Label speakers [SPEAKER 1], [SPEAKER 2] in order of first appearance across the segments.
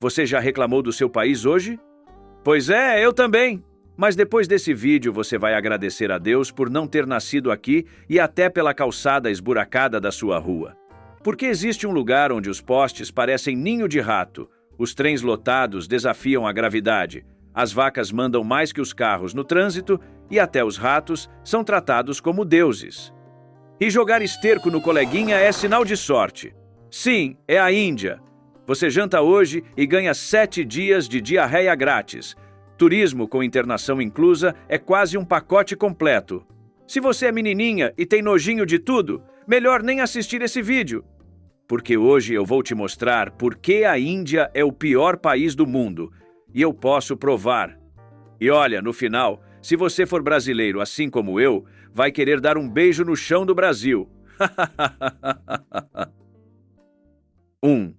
[SPEAKER 1] Você já reclamou do seu país hoje? Pois é, eu também. Mas depois desse vídeo você vai agradecer a Deus por não ter nascido aqui e até pela calçada esburacada da sua rua. Porque existe um lugar onde os postes parecem ninho de rato, os trens lotados desafiam a gravidade, as vacas mandam mais que os carros no trânsito e até os ratos são tratados como deuses. E jogar esterco no coleguinha é sinal de sorte. Sim, é a Índia. Você janta hoje e ganha 7 dias de diarreia grátis. Turismo com internação inclusa é quase um pacote completo. Se você é menininha e tem nojinho de tudo, melhor nem assistir esse vídeo. Porque hoje eu vou te mostrar por que a Índia é o pior país do mundo. E eu posso provar. E olha, no final, se você for brasileiro assim como eu, vai querer dar um beijo no chão do Brasil. 1.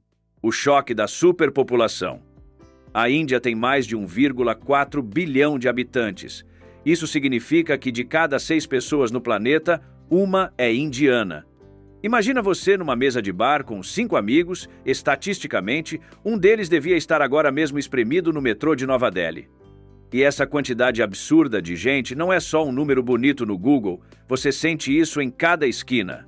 [SPEAKER 1] O choque da superpopulação. A Índia tem mais de 1,4 bilhão de habitantes. Isso significa que de cada 6 pessoas no planeta, uma é indiana. Imagina você numa mesa de bar com 5 amigos, estatisticamente, um deles devia estar agora mesmo espremido no metrô de Nova Delhi. E essa quantidade absurda de gente não é só um número bonito no Google, você sente isso em cada esquina.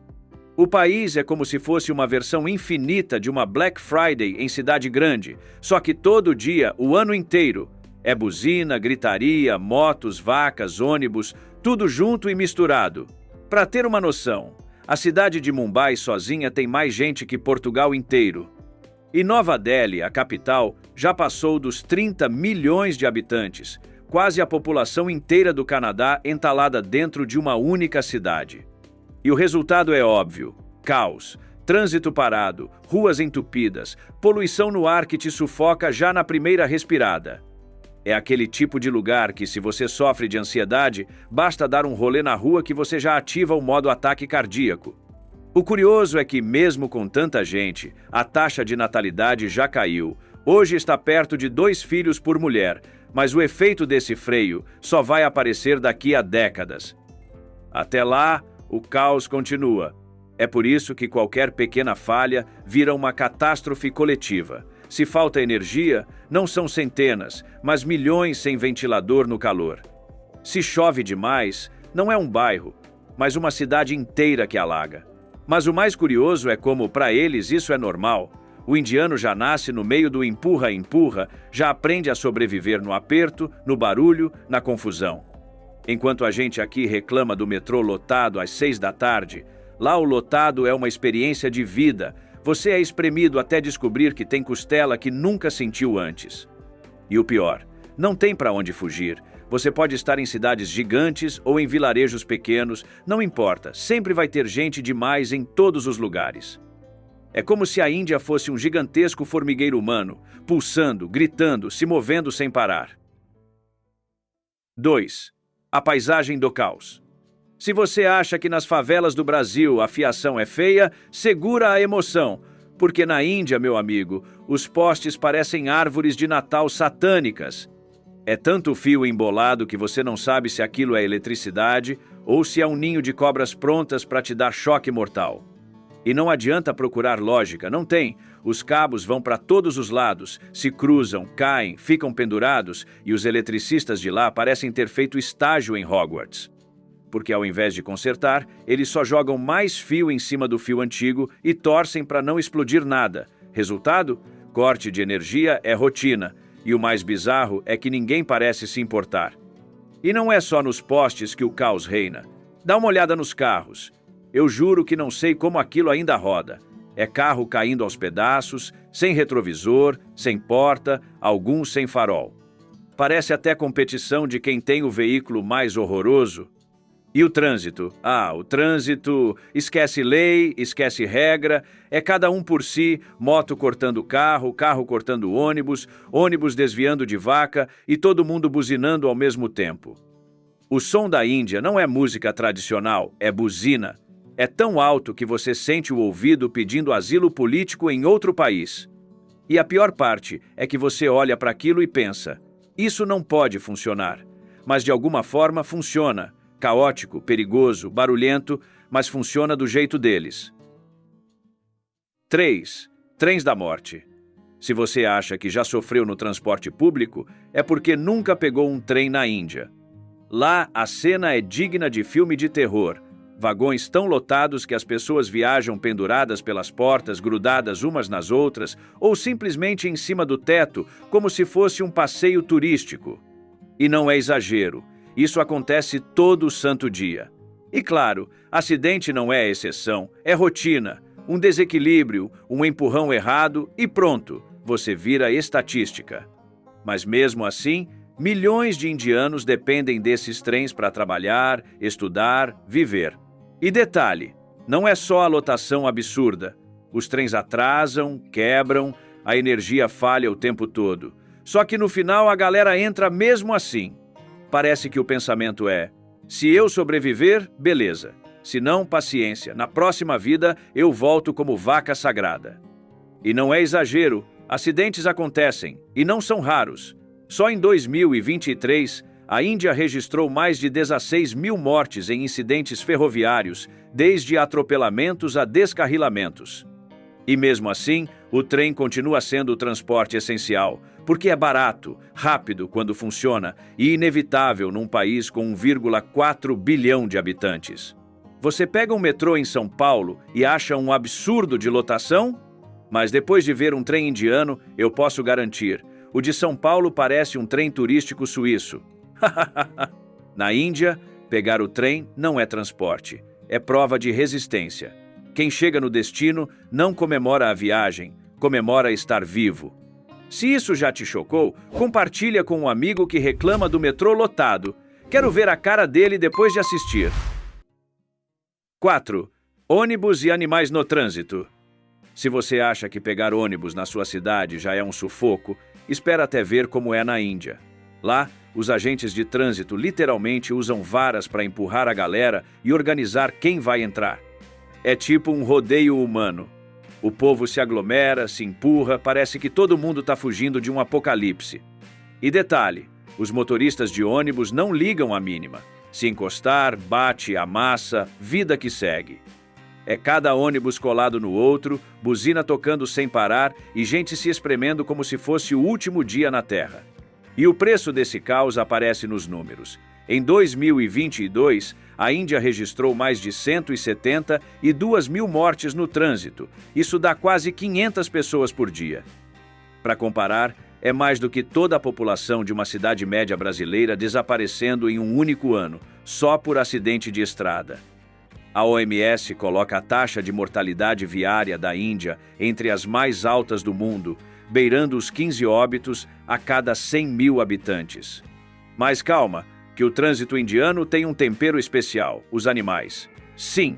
[SPEAKER 1] O país é como se fosse uma versão infinita de uma Black Friday em cidade grande, só que todo dia, o ano inteiro. É buzina, gritaria, motos, vacas, ônibus, tudo junto e misturado. Para ter uma noção, a cidade de Mumbai sozinha tem mais gente que Portugal inteiro. E Nova Delhi, a capital, já passou dos 30 milhões de habitantes, quase a população inteira do Canadá entalada dentro de uma única cidade. E o resultado é óbvio: caos, trânsito parado, ruas entupidas, poluição no ar que te sufoca já na primeira respirada. É aquele tipo de lugar que, se você sofre de ansiedade, basta dar um rolê na rua que você já ativa o modo ataque cardíaco. O curioso é que, mesmo com tanta gente, a taxa de natalidade já caiu. Hoje está perto de 2 filhos por mulher, mas o efeito desse freio só vai aparecer daqui a décadas. Até lá, o caos continua. É por isso que qualquer pequena falha vira uma catástrofe coletiva. Se falta energia, não são centenas, mas milhões sem ventilador no calor. Se chove demais, não é um bairro, mas uma cidade inteira que alaga. Mas o mais curioso é como, para eles, isso é normal. O indiano já nasce no meio do empurra-empurra, já aprende a sobreviver no aperto, no barulho, na confusão. Enquanto a gente aqui reclama do metrô lotado às 6 da tarde, lá o lotado é uma experiência de vida. Você é espremido até descobrir que tem costela que nunca sentiu antes. E o pior, não tem para onde fugir. Você pode estar em cidades gigantes ou em vilarejos pequenos, não importa, sempre vai ter gente demais em todos os lugares. É como se a Índia fosse um gigantesco formigueiro humano, pulsando, gritando, se movendo sem parar. 2. A paisagem do caos. Se você acha que nas favelas do Brasil a fiação é feia, segura a emoção, porque na Índia, meu amigo, os postes parecem árvores de Natal satânicas. É tanto fio embolado que você não sabe se aquilo é eletricidade ou se é um ninho de cobras prontas para te dar choque mortal. E não adianta procurar lógica, não tem. Os cabos vão para todos os lados, se cruzam, caem, ficam pendurados e os eletricistas de lá parecem ter feito estágio em Hogwarts. Porque ao invés de consertar, eles só jogam mais fio em cima do fio antigo e torcem para não explodir nada. Resultado? Corte de energia é rotina. E o mais bizarro é que ninguém parece se importar. E não é só nos postes que o caos reina. Dá uma olhada nos carros. Eu juro que não sei como aquilo ainda roda. É carro caindo aos pedaços, sem retrovisor, sem porta, alguns sem farol. Parece até competição de quem tem o veículo mais horroroso. E o trânsito? O trânsito esquece lei, esquece regra, é cada um por si, moto cortando carro, carro cortando ônibus, ônibus desviando de vaca e todo mundo buzinando ao mesmo tempo. O som da Índia não é música tradicional, é buzina. É tão alto que você sente o ouvido pedindo asilo político em outro país. E a pior parte é que você olha para aquilo e pensa, isso não pode funcionar. Mas de alguma forma funciona. Caótico, perigoso, barulhento, mas funciona do jeito deles. 3. Trens da morte. Se você acha que já sofreu no transporte público, é porque nunca pegou um trem na Índia. Lá, a cena é digna de filme de terror. Vagões tão lotados que as pessoas viajam penduradas pelas portas, grudadas umas nas outras, ou simplesmente em cima do teto, como se fosse um passeio turístico. E não é exagero, isso acontece todo santo dia. E claro, acidente não é exceção, é rotina. Um desequilíbrio, um empurrão errado e pronto, você vira estatística. Mas mesmo assim, milhões de indianos dependem desses trens para trabalhar, estudar, viver. E detalhe, não é só a lotação absurda. Os trens atrasam, quebram, a energia falha o tempo todo. Só que no final a galera entra mesmo assim. Parece que o pensamento é: se eu sobreviver, beleza. Se não, paciência, na próxima vida eu volto como vaca sagrada. E não é exagero, acidentes acontecem, e não são raros. Só em 2023, a Índia registrou mais de 16 mil mortes em incidentes ferroviários, desde atropelamentos a descarrilamentos. E mesmo assim, o trem continua sendo o transporte essencial, porque é barato, rápido quando funciona e inevitável num país com 1,4 bilhão de habitantes. Você pega um metrô em São Paulo e acha um absurdo de lotação? Mas depois de ver um trem indiano, eu posso garantir, o de São Paulo parece um trem turístico suíço. Na Índia, pegar o trem não é transporte, é prova de resistência. Quem chega no destino não comemora a viagem, comemora estar vivo. Se isso já te chocou, compartilha com um amigo que reclama do metrô lotado. Quero ver a cara dele depois de assistir. 4. Ônibus e animais no trânsito. Se você acha que pegar ônibus na sua cidade já é um sufoco, espera até ver como é na Índia. Lá, os agentes de trânsito literalmente usam varas para empurrar a galera e organizar quem vai entrar. É tipo um rodeio humano. O povo se aglomera, se empurra, parece que todo mundo está fugindo de um apocalipse. E detalhe, os motoristas de ônibus não ligam a mínima. Se encostar, bate, amassa, vida que segue. É cada ônibus colado no outro, buzina tocando sem parar e gente se espremendo como se fosse o último dia na Terra. E o preço desse caos aparece nos números. Em 2022, a Índia registrou mais de 172 mil mortes no trânsito. Isso dá quase 500 pessoas por dia. Para comparar, é mais do que toda a população de uma cidade média brasileira desaparecendo em um único ano, só por acidente de estrada. A OMS coloca a taxa de mortalidade viária da Índia entre as mais altas do mundo, beirando os 15 óbitos a cada 100 mil habitantes. Mas calma, que o trânsito indiano tem um tempero especial, os animais. Sim,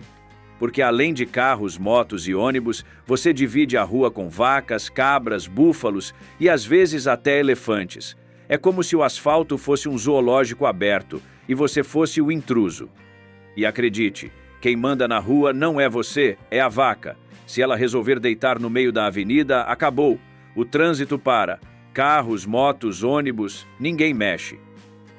[SPEAKER 1] porque além de carros, motos e ônibus, você divide a rua com vacas, cabras, búfalos e às vezes até elefantes. É como se o asfalto fosse um zoológico aberto e você fosse o intruso. E acredite, quem manda na rua não é você, é a vaca. Se ela resolver deitar no meio da avenida, acabou. O trânsito para. Carros, motos, ônibus, ninguém mexe.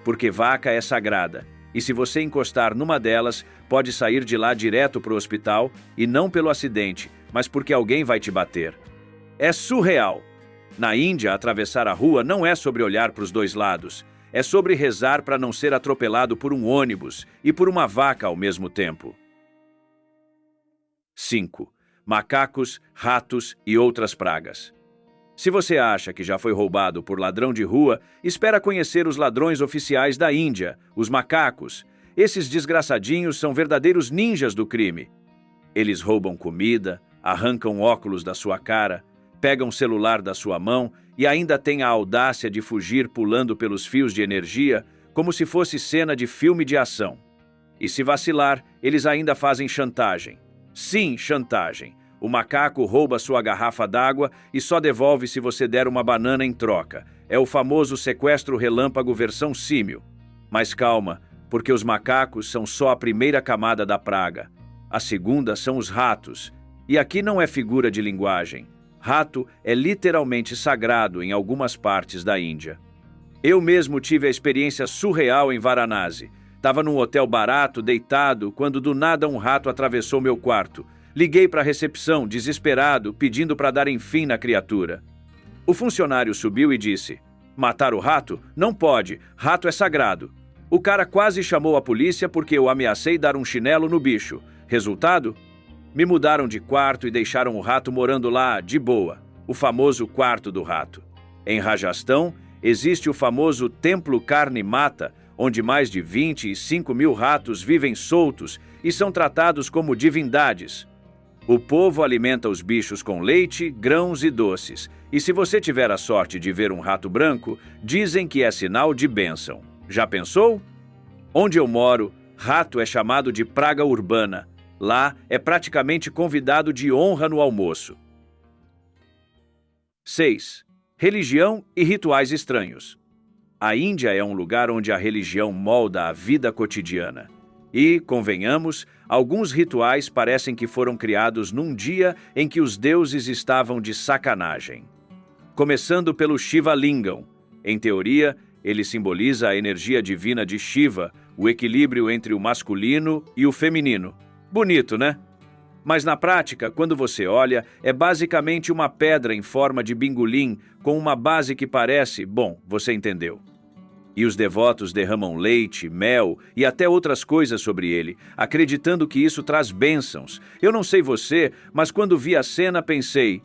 [SPEAKER 1] Porque vaca é sagrada. E se você encostar numa delas, pode sair de lá direto para o hospital, e não pelo acidente, mas porque alguém vai te bater. É surreal. Na Índia, atravessar a rua não é sobre olhar para os dois lados. É sobre rezar para não ser atropelado por um ônibus e por uma vaca ao mesmo tempo. 5. Macacos, ratos e outras pragas. Se você acha que já foi roubado por ladrão de rua, espera conhecer os ladrões oficiais da Índia, os macacos. Esses desgraçadinhos são verdadeiros ninjas do crime. Eles roubam comida, arrancam óculos da sua cara, pegam o celular da sua mão e ainda têm a audácia de fugir pulando pelos fios de energia, como se fosse cena de filme de ação. E se vacilar, eles ainda fazem chantagem. Sim, chantagem. O macaco rouba sua garrafa d'água e só devolve se você der uma banana em troca. É o famoso sequestro relâmpago versão símil. Mas calma, porque os macacos são só a primeira camada da praga. A segunda são os ratos. E aqui não é figura de linguagem. Rato é literalmente sagrado em algumas partes da Índia. Eu mesmo tive a experiência surreal em Varanasi. Estava num hotel barato, deitado, quando do nada um rato atravessou meu quarto. Liguei para a recepção, desesperado, pedindo para darem fim na criatura. O funcionário subiu e disse: matar o rato? Não pode, rato é sagrado. O cara quase chamou a polícia porque eu ameacei dar um chinelo no bicho. Resultado? Me mudaram de quarto e deixaram o rato morando lá, de boa. O famoso quarto do rato. Em Rajastão, existe o famoso Templo Carne Mata, onde mais de 25 mil ratos vivem soltos e são tratados como divindades. O povo alimenta os bichos com leite, grãos e doces. E se você tiver a sorte de ver um rato branco, dizem que é sinal de bênção. Já pensou? Onde eu moro, rato é chamado de praga urbana. Lá é praticamente convidado de honra no almoço. 6. Religião e rituais estranhos. A Índia é um lugar onde a religião molda a vida cotidiana. E, convenhamos, alguns rituais parecem que foram criados num dia em que os deuses estavam de sacanagem. Começando pelo Shiva Lingam. Em teoria, ele simboliza a energia divina de Shiva, o equilíbrio entre o masculino e o feminino. Bonito, né? Mas na prática, quando você olha, é basicamente uma pedra em forma de bingolim com uma base que parece, bom, você entendeu. E os devotos derramam leite, mel e até outras coisas sobre ele, acreditando que isso traz bênçãos. Eu não sei você, mas quando vi a cena pensei,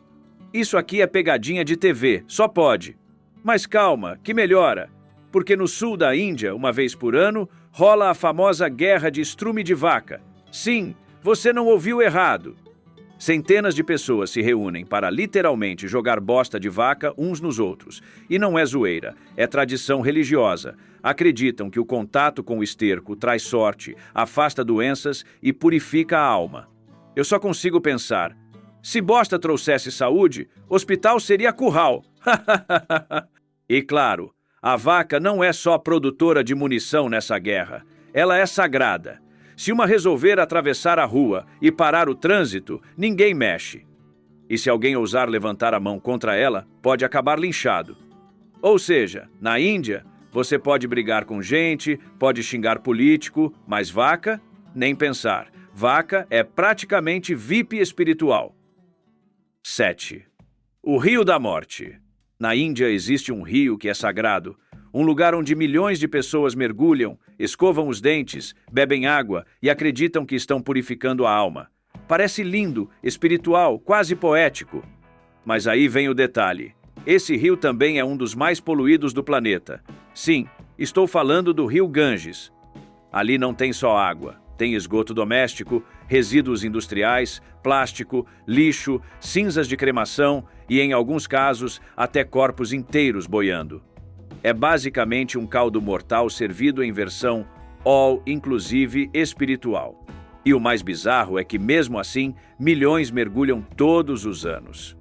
[SPEAKER 1] isso aqui é pegadinha de TV, só pode. Mas calma, que melhora, porque no sul da Índia, uma vez por ano, rola a famosa guerra de estrume de vaca. Sim, você não ouviu errado. Centenas de pessoas se reúnem para literalmente jogar bosta de vaca uns nos outros. E não é zoeira, é tradição religiosa. Acreditam que o contato com o esterco traz sorte, afasta doenças e purifica a alma. Eu só consigo pensar, se bosta trouxesse saúde, hospital seria curral. E claro, a vaca não é só produtora de munição nessa guerra. Ela é sagrada. Se uma resolver atravessar a rua e parar o trânsito, ninguém mexe. E se alguém ousar levantar a mão contra ela, pode acabar linchado. Ou seja, na Índia, você pode brigar com gente, pode xingar político, mas vaca, nem pensar. Vaca é praticamente VIP espiritual. 7. O Rio da Morte. Na Índia existe um rio que é sagrado, um lugar onde milhões de pessoas mergulham, escovam os dentes, bebem água e acreditam que estão purificando a alma. Parece lindo, espiritual, quase poético. Mas aí vem o detalhe. Esse rio também é um dos mais poluídos do planeta. Sim, estou falando do rio Ganges. Ali não tem só água, tem esgoto doméstico, resíduos industriais, plástico, lixo, cinzas de cremação e, em alguns casos, até corpos inteiros boiando. É basicamente um caldo mortal servido em versão all-inclusive espiritual. E o mais bizarro é que, mesmo assim, milhões mergulham todos os anos.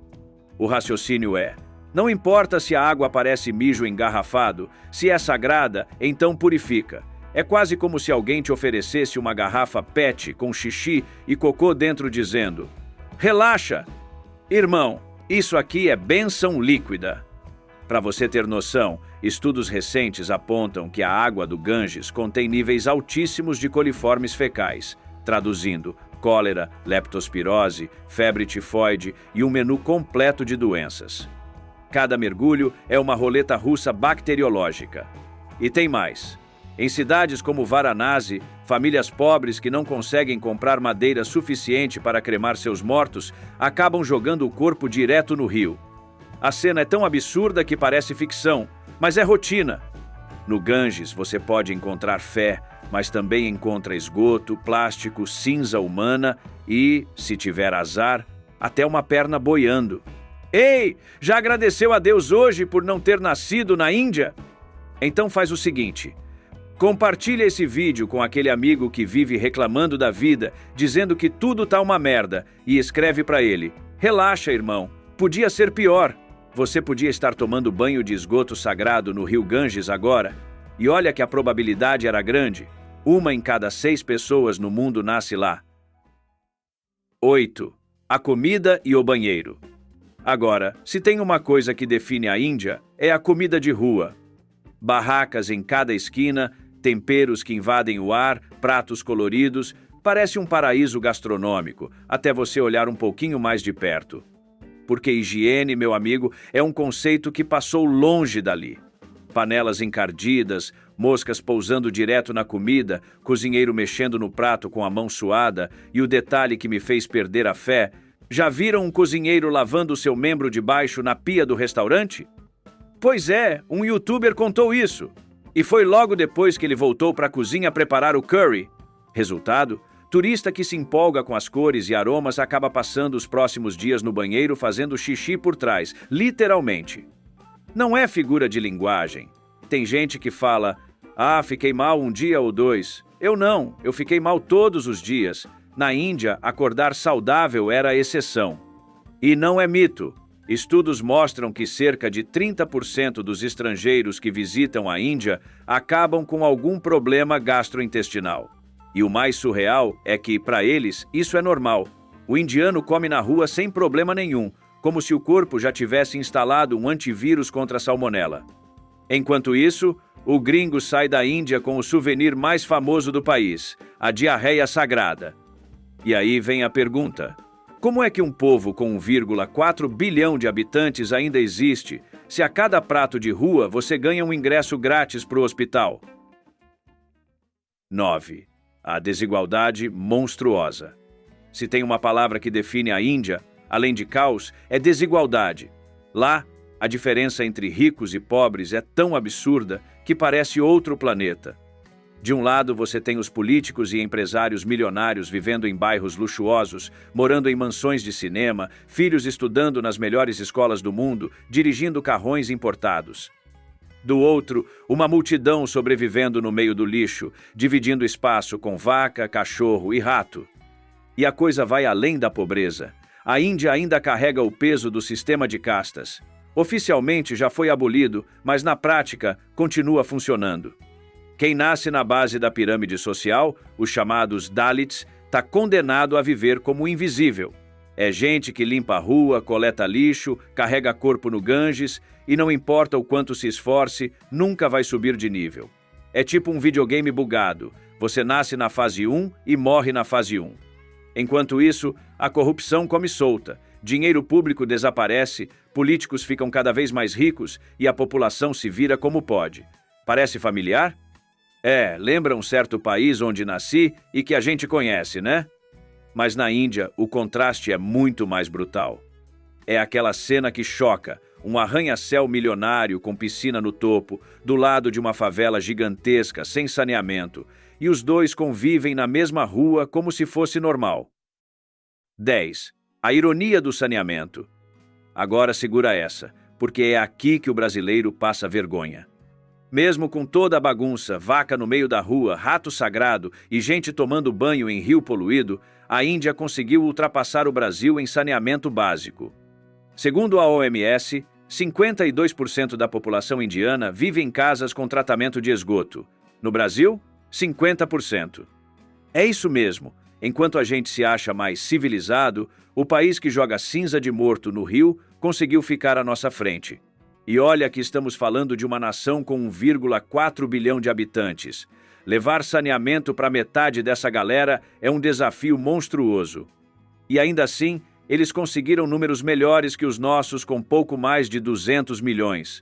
[SPEAKER 1] O raciocínio é, não importa se a água parece mijo engarrafado, se é sagrada, então purifica. É quase como se alguém te oferecesse uma garrafa PET com xixi e cocô dentro dizendo, relaxa! Irmão, isso aqui é bênção líquida. Para você ter noção, estudos recentes apontam que a água do Ganges contém níveis altíssimos de coliformes fecais, traduzindo cólera, leptospirose, febre tifoide e um menu completo de doenças. Cada mergulho é uma roleta russa bacteriológica. E tem mais. Em cidades como Varanasi, famílias pobres que não conseguem comprar madeira suficiente para cremar seus mortos acabam jogando o corpo direto no rio. A cena é tão absurda que parece ficção, mas é rotina. No Ganges você pode encontrar fé, mas também encontra esgoto, plástico, cinza humana e, se tiver azar, até uma perna boiando. Ei, já agradeceu a Deus hoje por não ter nascido na Índia? Então faz o seguinte, compartilha esse vídeo com aquele amigo que vive reclamando da vida, dizendo que tudo tá uma merda, e escreve para ele, relaxa, irmão, podia ser pior. Você podia estar tomando banho de esgoto sagrado no rio Ganges agora, e olha que a probabilidade era grande. 1 em cada 6 pessoas no mundo nasce lá. 8. A comida e o banheiro. Agora, se tem uma coisa que define a Índia, é a comida de rua. Barracas em cada esquina, temperos que invadem o ar, pratos coloridos, parece um paraíso gastronômico, até você olhar um pouquinho mais de perto. porque higiene, meu amigo, é um conceito que passou longe dali. Panelas encardidas, moscas pousando direto na comida, cozinheiro mexendo no prato com a mão suada, e o detalhe que me fez perder a fé: já viram um cozinheiro lavando seu membro de baixo na pia do restaurante? Pois é, um youtuber contou isso. E foi logo depois que ele voltou para a cozinha preparar o curry. Resultado: turista que se empolga com as cores e aromas acaba passando os próximos dias no banheiro fazendo xixi por trás, literalmente. Não é figura de linguagem. Tem gente que fala: ah, fiquei mal um dia ou dois. Eu não, eu fiquei mal todos os dias. Na Índia, acordar saudável era a exceção. E não é mito. Estudos mostram que cerca de 30% dos estrangeiros que visitam a Índia acabam com algum problema gastrointestinal. E o mais surreal é que, para eles, isso é normal. O indiano come na rua sem problema nenhum, como se o corpo já tivesse instalado um antivírus contra a salmonela. Enquanto isso, o gringo sai da Índia com o souvenir mais famoso do país, a diarreia sagrada. E aí vem a pergunta: como é que um povo com 1,4 bilhão de habitantes ainda existe, se a cada prato de rua você ganha um ingresso grátis para o hospital? 9. A desigualdade monstruosa. Se tem uma palavra que define a Índia, além de caos, é desigualdade. Lá, a diferença entre ricos e pobres é tão absurda que parece outro planeta. De um lado, você tem os políticos e empresários milionários vivendo em bairros luxuosos, morando em mansões de cinema, filhos estudando nas melhores escolas do mundo, dirigindo carrões importados. Do outro, uma multidão sobrevivendo no meio do lixo, dividindo espaço com vaca, cachorro e rato. E a coisa vai além da pobreza. A Índia ainda carrega o peso do sistema de castas. Oficialmente já foi abolido, mas na prática continua funcionando. Quem nasce na base da pirâmide social, os chamados Dalits, está condenado a viver como invisível. É gente que limpa a rua, coleta lixo, carrega corpo no Ganges e não importa o quanto se esforce, nunca vai subir de nível. É tipo um videogame bugado. Você nasce na fase 1 e morre na fase 1. Enquanto isso, a corrupção come solta, dinheiro público desaparece, políticos ficam cada vez mais ricos e a população se vira como pode. Parece familiar? Lembra um certo país onde nasci e que a gente conhece, né? Mas na Índia, o contraste é muito mais brutal. É aquela cena que choca: um arranha-céu milionário com piscina no topo, do lado de uma favela gigantesca, sem saneamento, e os dois convivem na mesma rua como se fosse normal. 10. A ironia do saneamento. Agora segura essa, porque é aqui que o brasileiro passa vergonha. Mesmo com toda a bagunça, vaca no meio da rua, rato sagrado e gente tomando banho em rio poluído, a Índia conseguiu ultrapassar o Brasil em saneamento básico. Segundo a OMS, 52% da população indiana vive em casas com tratamento de esgoto. No Brasil, 50%. É isso mesmo. Enquanto a gente se acha mais civilizado, o país que joga cinza de morto no rio conseguiu ficar à nossa frente. E olha que estamos falando de uma nação com 1,4 bilhão de habitantes. Levar saneamento para metade dessa galera é um desafio monstruoso. E ainda assim, eles conseguiram números melhores que os nossos com pouco mais de 200 milhões.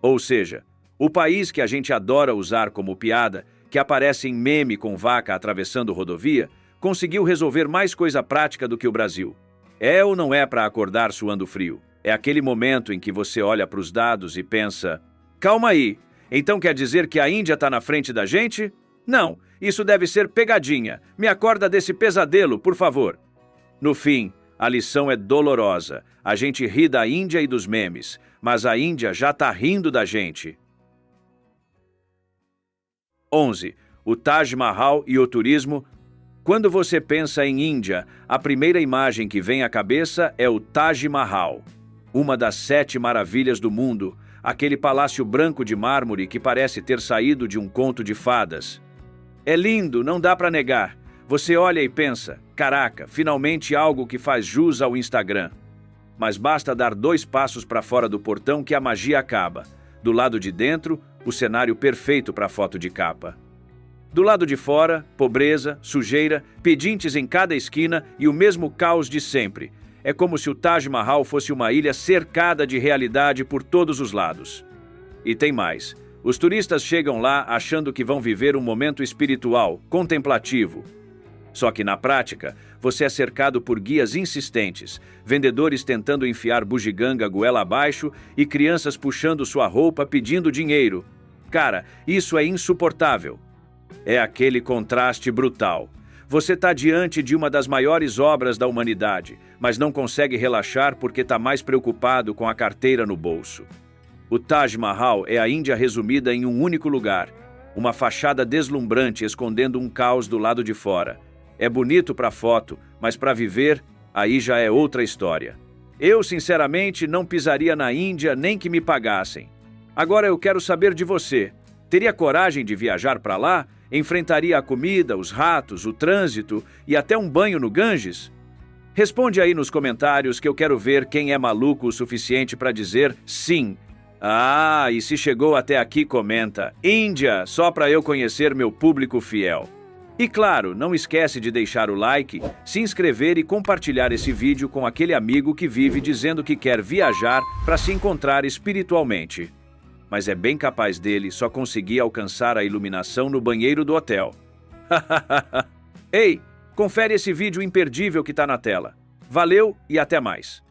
[SPEAKER 1] Ou seja, o país que a gente adora usar como piada, que aparece em meme com vaca atravessando rodovia, conseguiu resolver mais coisa prática do que o Brasil. É ou não é para acordar suando frio? É aquele momento em que você olha para os dados e pensa: calma aí, então quer dizer que a Índia está na frente da gente? Não, isso deve ser pegadinha. Me acorda desse pesadelo, por favor. No fim, a lição é dolorosa. A gente ri da Índia e dos memes, mas a Índia já está rindo da gente. 11. O Taj Mahal e o turismo. Quando você pensa em Índia, a primeira imagem que vem à cabeça é o Taj Mahal. Uma das 7 maravilhas do mundo, aquele palácio branco de mármore que parece ter saído de um conto de fadas. É lindo, não dá para negar. Você olha e pensa: caraca, finalmente algo que faz jus ao Instagram. Mas basta dar 2 passos para fora do portão que a magia acaba. Do lado de dentro, o cenário perfeito para foto de capa. Do lado de fora, pobreza, sujeira, pedintes em cada esquina e o mesmo caos de sempre. É como se o Taj Mahal fosse uma ilha cercada de realidade por todos os lados. E tem mais. Os turistas chegam lá achando que vão viver um momento espiritual, contemplativo. Só que na prática, você é cercado por guias insistentes, vendedores tentando enfiar bugiganga goela abaixo e crianças puxando sua roupa pedindo dinheiro. Cara, isso é insuportável. É aquele contraste brutal. Você está diante de uma das maiores obras da humanidade, mas não consegue relaxar porque está mais preocupado com a carteira no bolso. O Taj Mahal é a Índia resumida em um único lugar, uma fachada deslumbrante escondendo um caos do lado de fora. É bonito para foto, mas para viver, aí já é outra história. Eu, sinceramente, não pisaria na Índia nem que me pagassem. Agora eu quero saber de você. Teria coragem de viajar para lá? Enfrentaria a comida, os ratos, o trânsito e até um banho no Ganges? Responde aí nos comentários que eu quero ver quem é maluco o suficiente para dizer sim. Ah, e se chegou até aqui, comenta Índia, só para eu conhecer meu público fiel. E claro, não esquece de deixar o like, se inscrever e compartilhar esse vídeo com aquele amigo que vive dizendo que quer viajar para se encontrar espiritualmente. Mas é bem capaz dele só conseguir alcançar a iluminação no banheiro do hotel. Ei, confere esse vídeo imperdível que está na tela. Valeu e até mais!